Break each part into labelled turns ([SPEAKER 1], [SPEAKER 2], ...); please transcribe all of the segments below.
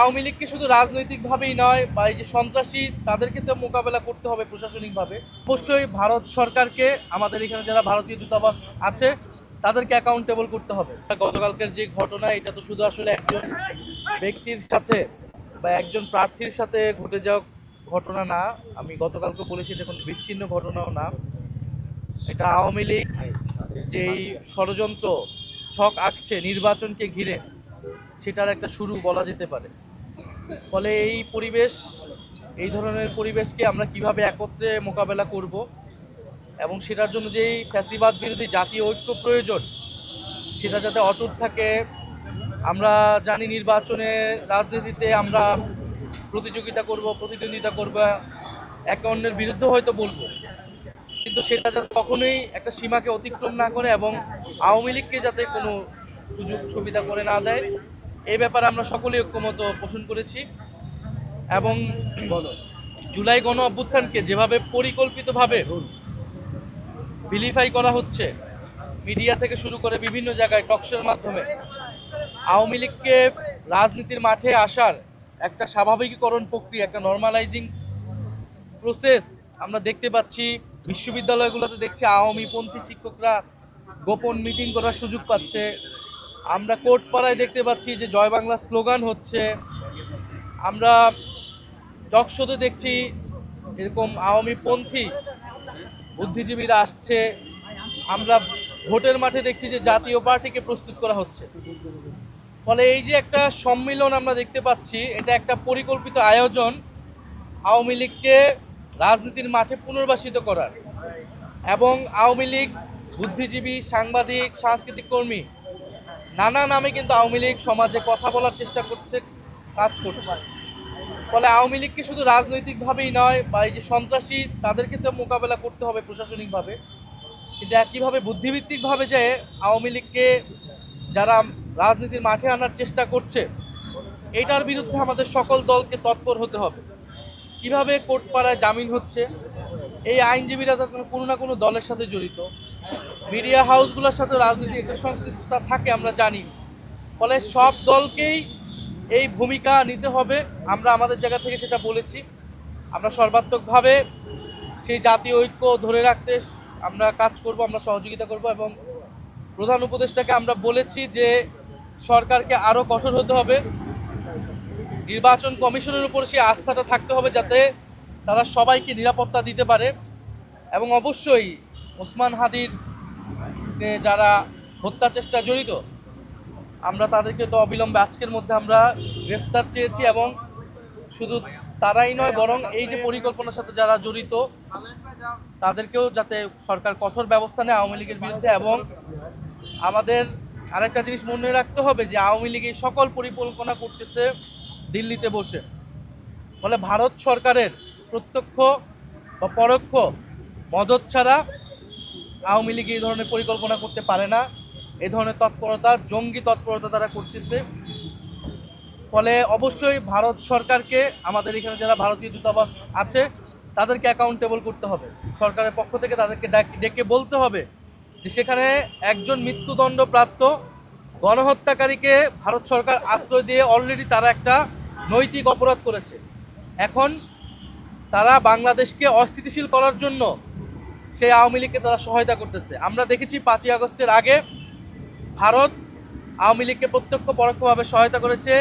[SPEAKER 1] আওয়ামী লীগকে শুধু রাজনৈতিকভাবেই নয় বা এই যে সন্ত্রাসী তাদেরকে তো মোকাবেলা করতে হবে প্রশাসনিকভাবে। অবশ্যই ভারত সরকারকে আমাদের এখানে যারা ভারতীয় দূতাবাস আছে তাদেরকে অ্যাকাউন্টেবল করতে হবে। গতকালকের যে ঘটনা এটা তো শুধু আসলে একজন ব্যক্তির সাথে বা একজন প্রার্থীর সাথে ঘটে যাওয়া ঘটনা না। আমি গতকালকে বলেছি এটা কোনো বিচ্ছিন্ন ঘটনাও না। এটা আওয়ামী লীগ যেই ষড়যন্ত্র ছক আঁকছে নির্বাচনকে ঘিরে সেটার একটা শুরু বলা যেতে পারে। ফলে এই ধরনের পরিবেশকে আমরা কিভাবে একত্রে মোকাবেলা করব এবং সেটার জন্য যেই ফ্যাসিবাদ বিরোধী জাতীয় ঐক্য প্রয়োজন সেটা যাতে অটুট থাকে। আমরা জানি নির্বাচনের রাজনীতিতে আমরা প্রতিদ্বন্দ্বিতা করব, একে অন্যের বিরুদ্ধে হয়তো বলবো, কিন্তু সেটা যাতে কখনোই একটা সীমাকে অতিক্রম না করে এবং আওয়ামী লীগকে যাতে কোনো সুযোগ সুবিধা করে না দেয়, এই ব্যাপারে আমরা সকলেই ঐক্যমত পোষণ করেছি। এবং জুলাই গণ অভ্যুত্থানকে যেভাবে পরিকল্পিতভাবে ভিলিফাই করা হচ্ছে মিডিয়া থেকে শুরু করে বিভিন্ন জায়গায় টকশোর মাধ্যমে, আওয়ামী লীগকে রাজনীতির মাঠে আসার একটা স্বাভাবিকীকরণ প্রক্রিয়া, একটা নর্মালাইজিং প্রসেস আমরা দেখতে পাচ্ছি। বিশ্ববিদ্যালয়গুলোতে দেখছি আওয়ামীপন্থী শিক্ষকরা গোপন মিটিং করার সুযোগ পাচ্ছে। আমরা কোর্ট পাড়ায় দেখতে পাচ্ছি যে জয় বাংলা স্লোগান হচ্ছে। আমরা টকশোতে দেখছি এরকম আওয়ামীপন্থী বুদ্ধিজীবীরা আসছে। আমরা ভোটের মাঠে দেখছি যে জাতীয় পার্টিকে প্রস্তুত করা হচ্ছে। ফলে এই যে একটা সম্মিলন আমরা দেখতে পাচ্ছি, এটা একটা পরিকল্পিত আয়োজন আওয়ামী লীগকে রাজনীতির মাঠে পুনর্বাসিত করার। এবং আওয়ামী লীগ বুদ্ধিজীবী, সাংবাদিক, সাংস্কৃতিক কর্মী নানা নামে কিন্তু আওয়ামী লীগ সমাজে কথা বলার চেষ্টা করছে, কাজ করছে। ফলে আওয়ামী লীগকে শুধু রাজনৈতিকভাবেই নয় বা এই যে সন্ত্রাসী তাদেরকে তো মোকাবেলা করতে হবে প্রশাসনিকভাবে, কিন্তু একইভাবে বুদ্ধিভিত্তিকভাবে যে আওয়ামী লীগকে যারা রাজনীতির মাঠে আনার চেষ্টা করছে এইটার বিরুদ্ধে আমাদের সকল দলকে তৎপর হতে হবে। কিভাবে কোর্টপাড়ায় জামিন হচ্ছে, এই আইনজীবীরা তো কোনো না কোনো দলের সাথে জড়িত, মিডিয়া হাউসগুলোর সাথে রাজনৈতিক একটা সংশ্লিষ্টতা থাকে আমরা জানি। ফলে সব দলকেই এই ভূমিকা নিতে হবে। আমরা আমাদের জায়গা থেকে সেটা বলেছি। আমরা সর্বাত্মকভাবে সেই জাতীয় ঐক্য ধরে রাখতে আমরা কাজ করব, আমরা সহযোগিতা করব। এবং প্রধান উপদেষ্টাকে আমরা বলেছি যে সরকারকে আরও কঠোর হতে হবে, নির্বাচন কমিশনের উপর সেই আস্থাটা থাকতে হবে যাতে তারা সবাইকে নিরাপত্তা দিতে পারে। এবং অবশ্যই ওসমান হাদির যারা হত্যা চেষ্টা জড়িত আমরা তাদেরকে তো অবিলম্বে আজকের মধ্যে আমরা গ্রেফতার চেয়েছি। এবং শুধু তারাই নয়, বরং এই যে পরিকল্পনার সাথে যারা জড়িত তাদেরকেও যাতে সরকার কঠোর ব্যবস্থা নেয় আওয়ামী লীগের বিরুদ্ধে। এবং আমাদের আরেকটা জিনিস মনে রাখতে হবে যে আওয়ামী লীগ এই সকল পরিকল্পনা করতেছে দিল্লিতে বসে। ফলে ভারত সরকারের প্রত্যক্ষ বা পরোক্ষ মদত ছাড়া আওয়ামী লীগ এই ধরনের পরিকল্পনা করতে পারে না। এই ধরনের তৎপরতা, জঙ্গি তৎপরতা তারা করতেছে। ফলে অবশ্যই ভারত সরকারকে আমাদের এখানে যারা ভারতীয় দূতাবাস আছে তাদেরকে অ্যাকাউন্টেবল করতে হবে। সরকারের পক্ষ থেকে তাদেরকে ডেকে বলতে হবে যে সেখানে একজন মৃত্যুদণ্ডপ্রাপ্ত গণহত্যাকারীকে ভারত সরকার আশ্রয় দিয়ে অলরেডি তারা একটা নৈতিক অপরাধ করেছে। এখন তারা বাংলাদেশকে অস্থিতিশীল করার জন্য সেই আওয়ামী লীগকে তারা সহায়তা করতেছে। আমরা দেখেছি 5ই আগস্টের আগে ভারত আওয়ামী লীগকে প্রত্যক্ষ পরোক্ষভাবে সহায়তা করেছে,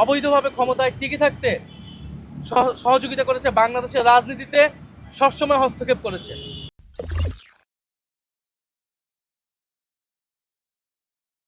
[SPEAKER 1] অবৈধভাবে ক্ষমতায় টিকে থাকতে সহযোগিতা করেছে, বাংলাদেশের রাজনীতিতে সবসময় হস্তক্ষেপ করেছে।